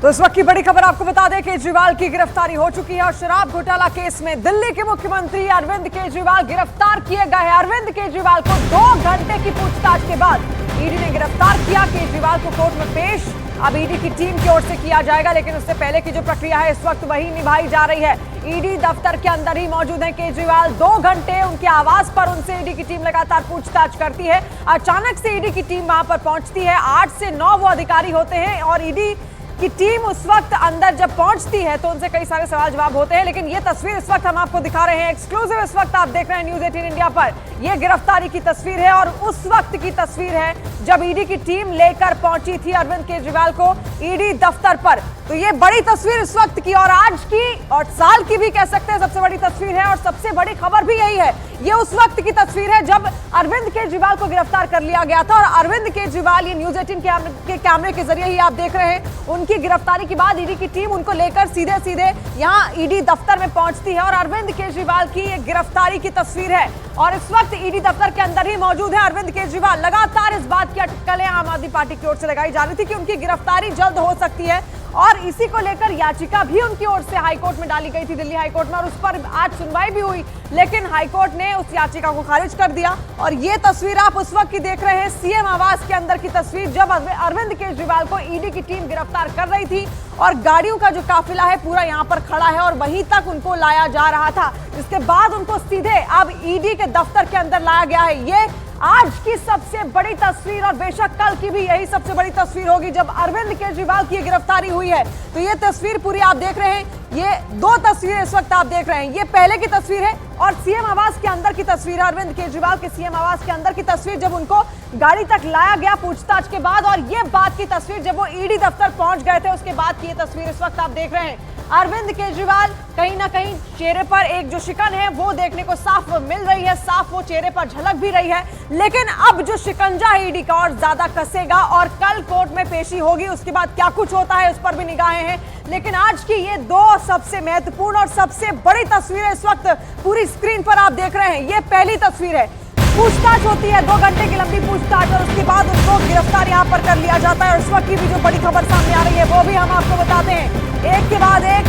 तो इस वक्त की बड़ी खबर आपको बता दें, केजरीवाल की गिरफ्तारी हो चुकी है और शराब घोटाला केस में दिल्ली के मुख्यमंत्री अरविंद केजरीवाल गिरफ्तार किए गए हैं। अरविंद केजरीवाल को 2 घंटे की पूछताछ के बाद ईडी ने गिरफ्तार किया। केजरीवाल को कोर्ट में पेश अब ईडी की टीम की ओर से किया जाएगा, लेकिन उससे पहले की जो प्रक्रिया है इस वक्त वही निभाई जा रही है। ईडी दफ्तर के अंदर ही मौजूद है केजरीवाल। 2 घंटे उनके आवास पर उनसे ईडी की टीम लगातार पूछताछ करती है। अचानक से ईडी की टीम वहां पर पहुंचती है। 8 से 9 वो अधिकारी होते हैं और ईडी की टीम उस वक्त अंदर जब पहुंचती है तो उनसे कई सारे सवाल जवाब होते हैं। लेकिन ये तस्वीर इस वक्त हम आपको दिखा रहे हैं एक्सक्लूसिव, इस वक्त आप देख रहे हैं न्यूज़ 18 इंडिया पर। ये गिरफ्तारी की तस्वीर है और उस वक्त की तस्वीर है जब ईडी की टीम लेकर पहुंची थी अरविंद केजरीवाल को ईडी दफ्तर पर। तो ये बड़ी तस्वीर इस वक्त की और आज की और साल की भी कह सकते हैं सबसे बड़ी तस्वीर है। और सबसे बड़ी खबर भी यही है, ये उस वक्त की तस्वीर है जब अरविंद केजरीवाल को गिरफ्तार कर लिया गया था। और अरविंद केजरीवाल, ये न्यूज़ 18 के कैमरे के जरिए ही आप देख रहे हैं, उनकी गिरफ्तारी के बाद ईडी की टीम उनको लेकर सीधे सीधे यहाँ ईडी दफ्तर में पहुंचती है और अरविंद केजरीवाल की ये गिरफ्तारी की तस्वीर है। और इस वक्त ईडी दफ्तर के अंदर ही मौजूद है अरविंद केजरीवाल। लगातार इस बात की अटकलें आम आदमी पार्टी की ओर से लगाई जा रही थी कि उनकी गिरफ्तारी जल्द हो सकती है और इसी को लेकर याचिका भी उनकी ओर से हाईकोर्ट में डाली गई थी, दिल्ली हाईकोर्ट में, और उस पर आज सुनवाई भी हुई। लेकिन हाईकोर्ट ने उस याचिका को खारिज कर दिया। और ये तस्वीर आप उस वक्त की देख रहे हैं, सीएम आवास के अंदर की तस्वीर, जब अरविंद केजरीवाल को ईडी की टीम गिरफ्तार कर रही थी और गाड़ियों का जो काफिला है पूरा यहाँ पर खड़ा है और वहीं तक उनको लाया जा रहा था। इसके बाद उनको सीधे अब ईडी के दफ्तर के अंदर लाया गया है। ये आज की सबसे बड़ी तस्वीर और बेशक कल की भी यही सबसे बड़ी तस्वीर होगी जब अरविंद केजरीवाल की गिरफ्तारी हुई है। तो ये तस्वीर पूरी आप देख रहे हैं, ये 2 तस्वीरें इस वक्त आप देख रहे हैं। ये पहले की तस्वीर है और सीएम आवास के अंदर की तस्वीर है, अरविंद केजरीवाल के सीएम आवास के अंदर की तस्वीर जब उनको गाड़ी तक लाया गया पूछताछ के बाद। और ये बात की तस्वीर जब वो ईडी दफ्तर पहुंच गए थे उसके बाद की ये तस्वीर इस वक्त आप देख रहे हैं। अरविंद केजरीवाल कहीं ना कहीं चेहरे पर एक जो शिकन है वो देखने को साफ मिल रही है, साफ वो चेहरे पर झलक भी रही है। लेकिन अब जो शिकंजा है ईडी का और ज्यादा कसेगा और कल कोर्ट में पेशी होगी, उसके बाद क्या कुछ होता है उस पर भी निगाहें हैं। लेकिन आज की ये 2 सबसे महत्वपूर्ण और सबसे बड़ी तस्वीरें इस वक्त पूरी स्क्रीन पर आप देख रहे हैं। ये पहली तस्वीर है, पूछताछ होती है, 2 घंटे की लंबी पूछताछ और उसके बाद उनको गिरफ्तार यहाँ पर कर लिया जाता है। और इस वक्त की भी जो बड़ी खबर सामने आ रही है वो भी हम आपको बताते हैं। एक के बाद एक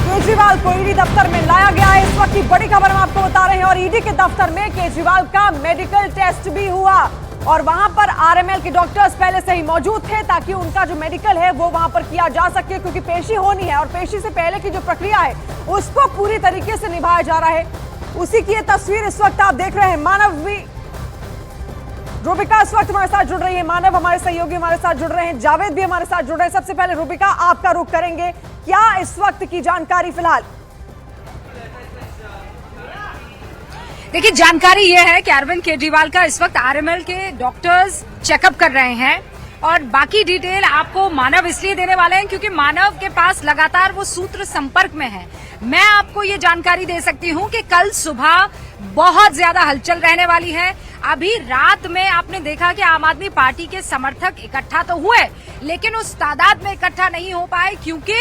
केजरीवाल को ईडी दफ्तर में लाया गया है। इस वक्त की बड़ी खबर हम आपको बता रहे हैं। और ईडी के दफ्तर में केजरीवाल का मेडिकल टेस्ट भी हुआ और वहां पर आरएमएल के डॉक्टर्स पहले से ही मौजूद थे ताकि उनका जो मेडिकल है वो वहां पर किया जा सके, क्योंकि पेशी होनी है और पेशी से पहले की जो प्रक्रिया है उसको पूरी तरीके से निभाया जा रहा है। उसी की ये तस्वीर इस वक्त आप देख रहे हैं। मानव भी, रूबिका इस वक्त हमारे साथ जुड़ रही है, मानव हमारे सहयोगी हमारे साथ जुड़ रहे हैं, जावेद भी हमारे साथ जुड़ रहे हैं। सबसे पहले रूबिका, आपका रुख करेंगे, क्या इस वक्त की जानकारी फिलहाल? देखिए, जानकारी यह है कि अरविंद केजरीवाल का इस वक्त आरएमएल के डॉक्टर्स चेकअप कर रहे हैं और बाकी डिटेल आपको मानव इसलिए देने वाले हैं क्योंकि मानव के पास लगातार वो सूत्र संपर्क में है। मैं आपको ये जानकारी दे सकती हूँ कि कल सुबह बहुत ज्यादा हलचल रहने वाली है। अभी रात में आपने देखा कि आम आदमी पार्टी के समर्थक इकट्ठा तो हुए लेकिन उस तादाद में इकट्ठा नहीं हो पाए क्योंकि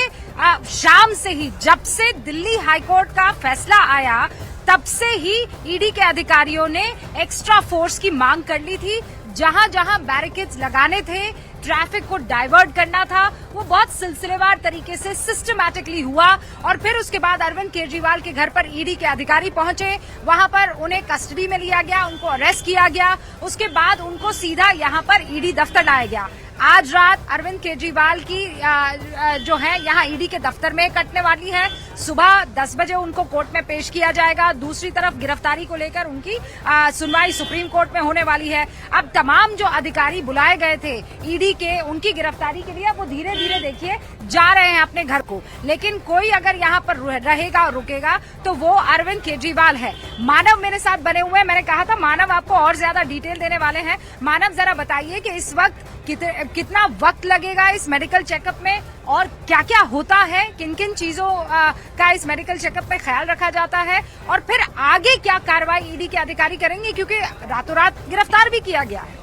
शाम से ही, जब से दिल्ली हाईकोर्ट का फैसला आया तब से ही ईडी के अधिकारियों ने एक्स्ट्रा फोर्स की मांग कर ली थी। जहां जहां बैरिकेड्स लगाने थे, ट्रैफिक को डाइवर्ट करना था, वो बहुत सिलसिलेवार तरीके से सिस्टमैटिकली हुआ। और फिर उसके बाद अरविंद केजरीवाल के घर पर ईडी के अधिकारी पहुंचे, वहां पर उन्हें कस्टडी में लिया गया, उनको अरेस्ट किया गया। उसके बाद उनको सीधा यहां पर ईडी दफ्तर लाया गया। आज रात अरविंद केजरीवाल की जो है यहाँ ईडी के दफ्तर में कटने वाली है। सुबह 10 बजे उनको कोर्ट में पेश किया जाएगा। दूसरी तरफ गिरफ्तारी को लेकर उनकी सुनवाई सुप्रीम कोर्ट में होने वाली है। अब तमाम जो अधिकारी बुलाए गए थे ईडी के, उनकी गिरफ्तारी के लिए वो धीरे धीरे देखिए जा रहे हैं अपने घर को। लेकिन कोई अगर यहाँ पर रहेगा और रुकेगा तो वो अरविंद केजरीवाल है। मानव मेरे साथ बने हुए हैं, मैंने कहा था मानव आपको और ज्यादा डिटेल देने वाले हैं। मानव, जरा बताइए कि इस वक्त कितना वक्त लगेगा इस मेडिकल चेकअप में और क्या क्या होता है, किन किन चीजों का इस मेडिकल चेकअप पे ख्याल रखा जाता है और फिर आगे क्या कार्रवाई ईडी के अधिकारी करेंगे, क्योंकि रातों रात गिरफ्तार भी किया गया है।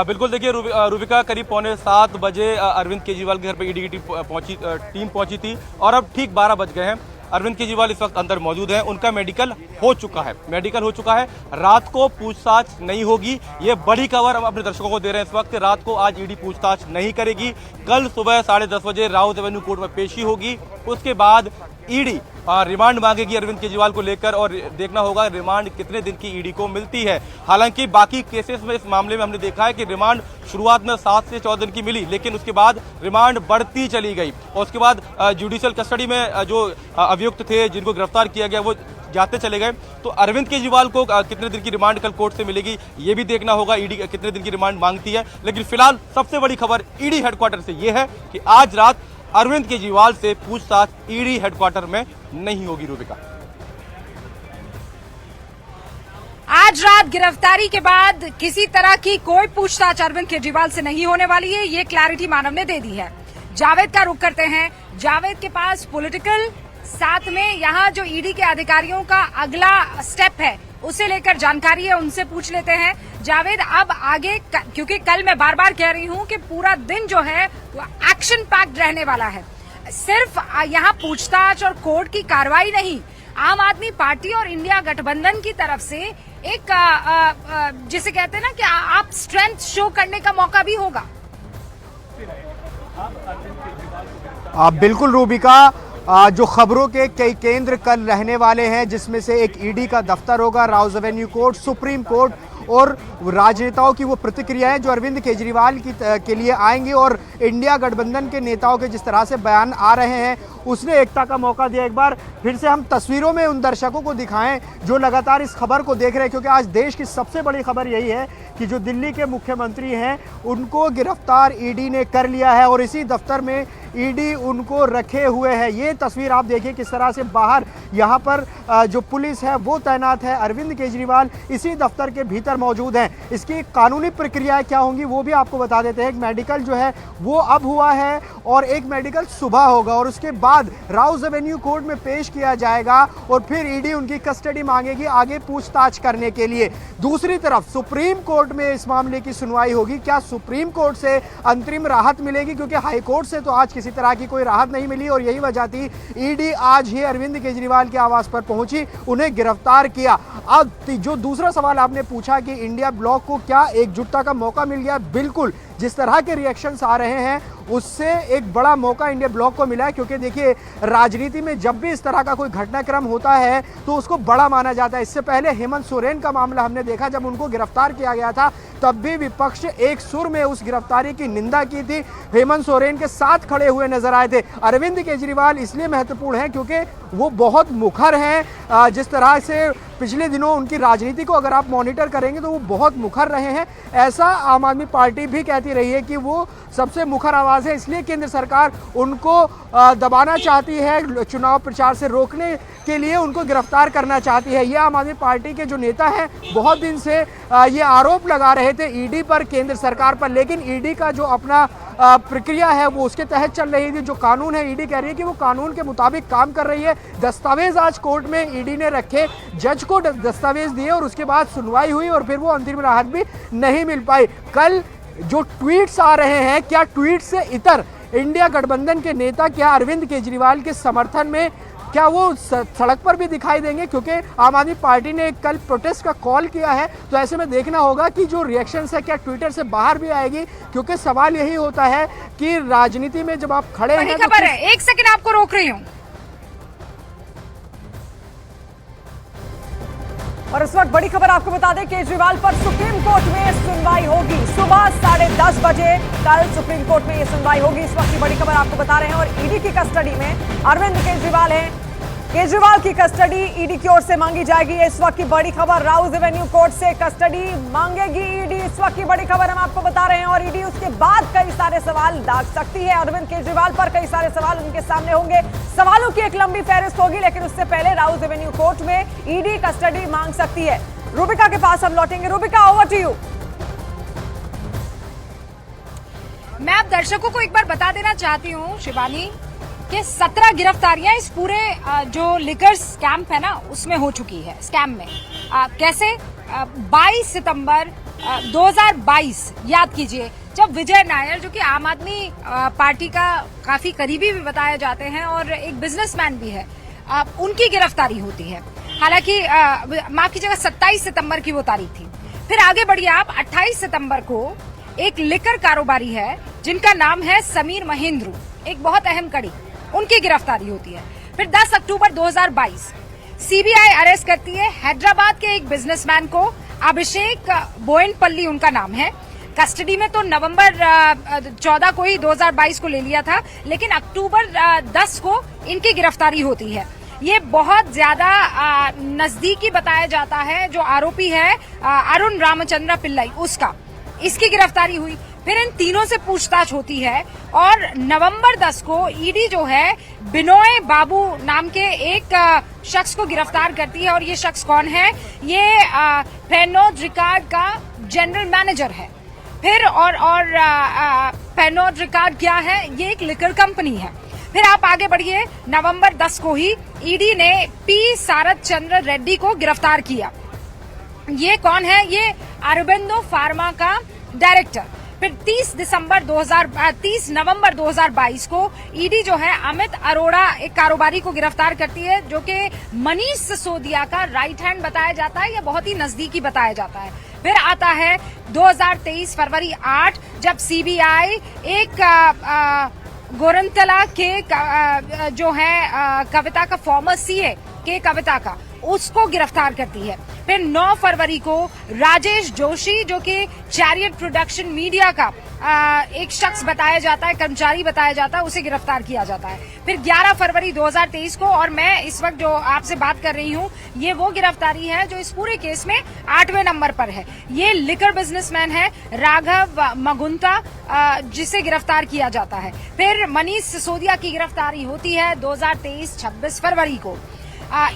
बिल्कुल, देखिए रूबिका, करीब 6:45 बजे अरविंद केजरीवाल के घर पर ईडी की टीम पहुंची थी और अब ठीक 12 बज गए हैं। अरविंद केजरीवाल इस वक्त अंदर मौजूद हैं, उनका मेडिकल हो चुका है। रात को पूछताछ नहीं होगी, ये बड़ी खबर हम अपने दर्शकों को दे रहे हैं इस वक्त। रात को आज ईडी पूछताछ नहीं करेगी। कल सुबह 10:30 बजे राउत एवेन्यू कोर्ट में पेशी होगी। उसके बाद ईडी रिमांड मांगेगी अरविंद केजरीवाल को लेकर, और देखना होगा रिमांड कितने दिन की ईडी को मिलती है। हालांकि बाकी केसेस में इस मामले में हमने देखा है कि रिमांड शुरुआत में 7 से 14 दिन की मिली, लेकिन उसके बाद रिमांड बढ़ती चली गई और उसके बाद जुडिशियल कस्टडी में जो अभियुक्त थे जिनको गिरफ्तार किया गया वो जाते चले गए। तो अरविंद केजरीवाल को कितने दिन की रिमांड कल कोर्ट से मिलेगी ये भी देखना होगा, ईडी कितने दिन की रिमांड मांगती है। लेकिन फिलहाल सबसे बड़ी खबर ईडी हेडक्वार्टर से यह है कि आज रात अरविंद केजरीवाल से पूछताछ ईडी हेडक्वार्टर में नहीं होगी। रूबिका, आज रात गिरफ्तारी के बाद किसी तरह की कोई पूछताछ अरविंद केजरीवाल से नहीं होने वाली है, ये क्लैरिटी मानव ने दे दी है। जावेद का रुख करते हैं। जावेद के पास पॉलिटिकल, साथ में यहाँ जो ईडी के अधिकारियों का अगला स्टेप है उसे लेकर जानकारी है, उनसे पूछ लेते हैं। जावेद, अब आगे, क्योंकि कल मैं बार बार कह रही हूँ कि पूरा दिन जो है वो एक्शन पैक्ड रहने वाला है। सिर्फ यहाँ पूछताछ और कोर्ट की कार्रवाई नहीं, आम आदमी पार्टी और इंडिया गठबंधन की तरफ से एक जिसे कहते हैं ना कि आप स्ट्रेंथ शो करने का मौका भी होगा। बिल्कुल रूबिका, जो खबरों के कई केंद्र कल रहने वाले हैं, जिसमें से एक ईडी का दफ्तर होगा, Rouse avenue court, supreme court और राजनेताओं की वो प्रतिक्रियाएं जो अरविंद केजरीवाल के लिए आएंगी और इंडिया गठबंधन के नेताओं के जिस तरह से बयान आ रहे हैं उसने एकता का मौका दिया। एक बार फिर से हम तस्वीरों में उन दर्शकों को दिखाएं जो लगातार इस खबर को देख रहे हैं, क्योंकि आज देश की सबसे बड़ी खबर यही है कि जो दिल्ली के मुख्यमंत्री हैं उनको गिरफ्तार ईडी ने कर लिया है और इसी दफ्तर में ईडी उनको रखे हुए है। ये तस्वीर आप देखिए किस तरह से बाहर यहाँ पर जो पुलिस है वो तैनात है, अरविंद केजरीवाल इसी दफ्तर के भीतर मौजूद हैं। इसकी कानूनी प्रक्रियाएं क्या होंगी वो भी आपको बता देते हैं। एक मेडिकल जो है वो अब हुआ है और एक मेडिकल सुबह होगा और उसके बाद राउस एवेन्यू कोर्ट में पेश किया जाएगा और फिर ईडी उनकी कस्टडी मांगेगी आगे पूछताछ करने के लिए। दूसरी तरफ सुप्रीम कोर्ट में इस मामले की सुनवाई होगी। क्या सुप्रीम कोर्ट से अंतरिम राहत मिलेगी, क्योंकि हाई कोर्ट से तो आज किसी तरह की कोई राहत नहीं मिली और यही वजह थी ईडी आज ही अरविंद केजरीवाल के आवास पर पहुंची, उन्हें गिरफ्तार किया। अब जो दूसरा सवाल आपने पूछा कि इंडिया ब्लॉक को क्या एकजुटता का मौका मिल गया, बिल्कुल जिस तरह के रिएक्शंस आ रहे हैं उससे एक बड़ा मौका इंडिया ब्लॉक को मिला है, क्योंकि देखिए राजनीति में जब भी इस तरह का कोई घटनाक्रम होता है तो उसको बड़ा माना जाता है। इससे पहले हेमंत सोरेन का मामला हमने देखा, जब उनको गिरफ्तार किया गया था तब भी विपक्ष एक सुर में उस गिरफ्तारी की निंदा की थी, हेमंत सोरेन के साथ खड़े हुए नजर आए थे। अरविंद केजरीवाल इसलिए महत्वपूर्ण है क्योंकि वो बहुत मुखर हैं। जिस तरह से पिछले दिनों उनकी राजनीति को अगर आप मॉनिटर करेंगे तो वो बहुत मुखर रहे हैं। ऐसा आम आदमी पार्टी भी कहती रही है कि वो सबसे मुखर आवाज़ है, इसलिए केंद्र सरकार उनको दबाना चाहती है, चुनाव प्रचार से रोकने के लिए उनको गिरफ्तार करना चाहती है। ये आम आदमी पार्टी के जो नेता हैं बहुत दिन से ये आरोप लगा रहे थे ईडी पर, केंद्र सरकार पर, लेकिन ईडी का जो अपना प्रक्रिया है वो उसके तहत चल रही थी। जो कानून है ईडी कह रही है कि वो कानून के मुताबिक काम कर रही है। दस्तावेज आज कोर्ट में ईडी ने रखे, जज को दस्तावेज दिए और उसके बाद सुनवाई हुई और फिर वो अंतरिम राहत भी नहीं मिल पाई। कल जो ट्वीट्स आ रहे हैं, क्या ट्वीट से इतर इंडिया गठबंधन के नेता क्या अरविंद केजरीवाल के समर्थन में क्या वो सड़क पर भी दिखाई देंगे, क्योंकि आम आदमी पार्टी ने कल प्रोटेस्ट का कॉल किया है। तो ऐसे में देखना होगा कि जो रिएक्शंस है क्या ट्विटर से बाहर भी आएगी, क्योंकि सवाल यही होता है कि राजनीति में जब आप खड़े हैं। खबर है, एक सेकंड आपको रोक रही हूँ। और इस वक्त बड़ी खबर आपको बता दें, केजरीवाल पर सुप्रीम कोर्ट में सुनवाई होगी। सुबह 10:30 बजे कल सुप्रीम कोर्ट में ये सुनवाई होगी। इस वक्त की बड़ी खबर आपको बता रहे हैं। और ईडी की कस्टडी में अरविंद केजरीवाल हैं। केजरीवाल की कस्टडी ईडी की ओर से मांगी जाएगी। इस वक्त की बड़ी खबर, राउस एवेन्यू कोर्ट से कस्टडी मांगेगी ईडी। इस वक्त की बड़ी खबर हम आपको बता रहे हैं। और ईडी उसके बाद कई सारे सवाल दाग सकती है अरविंद केजरीवाल पर, कई सारे सवाल उनके सामने होंगे। सवालों की एक लंबी फहरिस्त होगी, लेकिन उससे पहले राउस एवेन्यू कोर्ट में ईडी कस्टडी मांग सकती है। रूबिका के पास हम लौटेंगे। Rubika, over to you. मैं आप दर्शकों को एक बार बता देना चाहती हूँ शिवानी कि 17 गिरफ्तारियां इस पूरे जो लिकर स्कैम है ना उसमें हो चुकी है। स्कैम में कैसे 22 सितंबर 2022 याद कीजिए, जब विजय नायर जो कि आम आदमी पार्टी का काफी करीबी भी बताए जाते हैं और एक बिजनेसमैन भी है, उनकी गिरफ्तारी होती है। हालांकि माफ कीजिएगा 27 सितंबर की वो तारीख थी। फिर आगे बढ़िए आप, 28 सितंबर को एक लिकर कारोबारी है जिनका नाम है समीर महेंद्रू, एक बहुत अहम कड़ी, उनकी गिरफ्तारी होती है। फिर 10 अक्टूबर 2022 सीबीआई अरेस्ट करती है हैदराबाद के एक बिजनेसमैन को, अभिषेक बोयनपल्ली उनका नाम है। कस्टडी में तो नवंबर 14 को ही 2022 को ले लिया था, लेकिन अक्टूबर 10 को इनकी गिरफ्तारी होती है। ये बहुत ज्यादा नजदीकी बताया जाता है जो आरोपी है अरुण रामचंद्र पिल्लाई, उसका, इसकी गिरफ्तारी हुई। फिर इन तीनों से पूछताछ होती है और नवंबर 10 को ईडी जो है बिनोय बाबू नाम के एक शख्स को गिरफ्तार करती है। और ये शख्स कौन है? ये पेनोड रिकार्ड का जनरल मैनेजर है। फिर और पेनोड रिकार्ड क्या है? ये एक लिकर कंपनी है। फिर आप आगे बढ़िए, नवंबर 10 को ही ईडी ने पी सारथ चंद्र रेड्डी को गिरफ्तार किया। ये कौन है? ये अरबिंदो फार्मा का डायरेक्टर। फिर 30 नवंबर 2022 को ईडी जो है अमित अरोड़ा, एक कारोबारी को गिरफ्तार करती है जो कि मनीष सिसोदिया का राइट हैंड बताया जाता है या बहुत ही नजदीकी बताया जाता है। फिर आता है 2023 फरवरी 8, जब सीबीआई एक गोरंतला के जो है कविता का फॉर्मर सीए के कविता का, उसको गिरफ्तार करती है। फिर 9 फरवरी को राजेश जोशी जो कि चैरियट प्रोडक्शन मीडिया का एक शख्स बताया जाता है, कर्मचारी बताया जाता है, उसे गिरफ्तार किया जाता है। फिर 11 फरवरी 2023 को, और मैं इस वक्त जो आपसे बात कर रही हूँ, ये वो गिरफ्तारी है जो इस पूरे केस में 8वें नंबर पर है। ये लिकर बिजनेसमैन है राघव मगुंता, जिसे गिरफ्तार किया जाता है। फिर मनीष सिसोदिया की गिरफ्तारी होती है 2023 26 फरवरी को।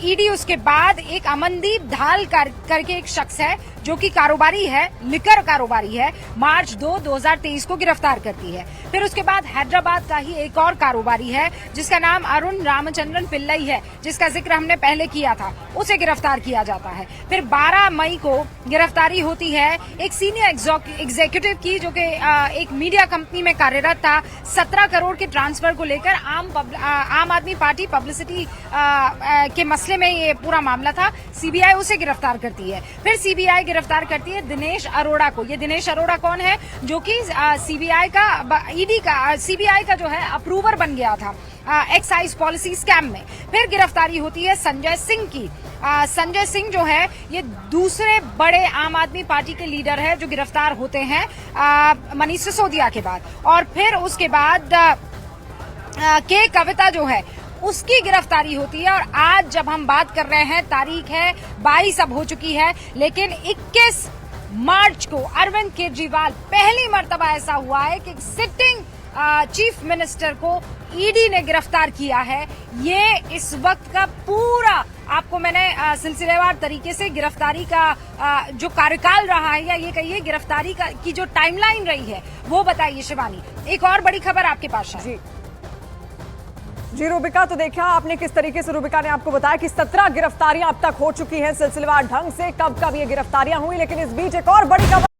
ईडी उसके बाद एक अमनदीप ढाल करके एक शख्स है जो कि कारोबारी है, लिकर कारोबारी है, मार्च 2, 2023 को गिरफ्तार करती है। फिर उसके बाद हैदराबाद का ही एक और कारोबारी है जिसका नाम अरुण रामचंद्रन पिल्लई है, जिसका जिक्र हमने पहले किया था, उसे गिरफ्तार किया जाता है। फिर 12 मई को गिरफ्तारी होती है एक सीनियर एग्जीक्यूटिव की जो कि एक मीडिया कंपनी में कार्यरत था। 17 करोड़ के ट्रांसफर को लेकर आम आदमी पार्टी पब्लिसिटी के मसले में ये पूरा मामला था। सीबीआई उसे गिरफ्तार करती है। फिर सीबीआई गिरफ्तार करती है दिनेश अरोड़ा को। ये दिनेश अरोड़ा कौन है? जो कि सीबीआई का जो है अप्रूवर बन गया था एक्साइज पॉलिसी स्कैम में। फिर गिरफ्तारी होती है संजय सिंह की। संजय सिंह जो है ये दूसरे बड़े आम आदमी पार्टी के लीडर है जो गिरफ्तार होते हैं मनीष सिसोदिया के बाद। और फिर उसके बाद के कविता जो है उसकी गिरफ्तारी होती है। और आज जब हम बात कर रहे हैं, तारीख है 22 अब हो चुकी है, लेकिन 21 मार्च को अरविंद केजरीवाल, पहली मर्तबा ऐसा हुआ है कि सिटिंग चीफ मिनिस्टर को ईडी ने गिरफ्तार किया है। ये इस वक्त का पूरा आपको मैंने सिलसिलेवार तरीके से गिरफ्तारी का जो कार्यकाल रहा है, या ये कहिए गिरफ्तारी की जो टाइमलाइन रही है, वो बताइए शिवानी। एक और बड़ी खबर आपके पास है जी रूबिका, तो देखा आपने किस तरीके से रूबिका ने आपको बताया कि 17 गिरफ्तारियां अब तक हो चुकी हैं सिलसिलेवार ढंग से। कब कब ये गिरफ्तारियां हुई, लेकिन इस बीच एक और बड़ी खबर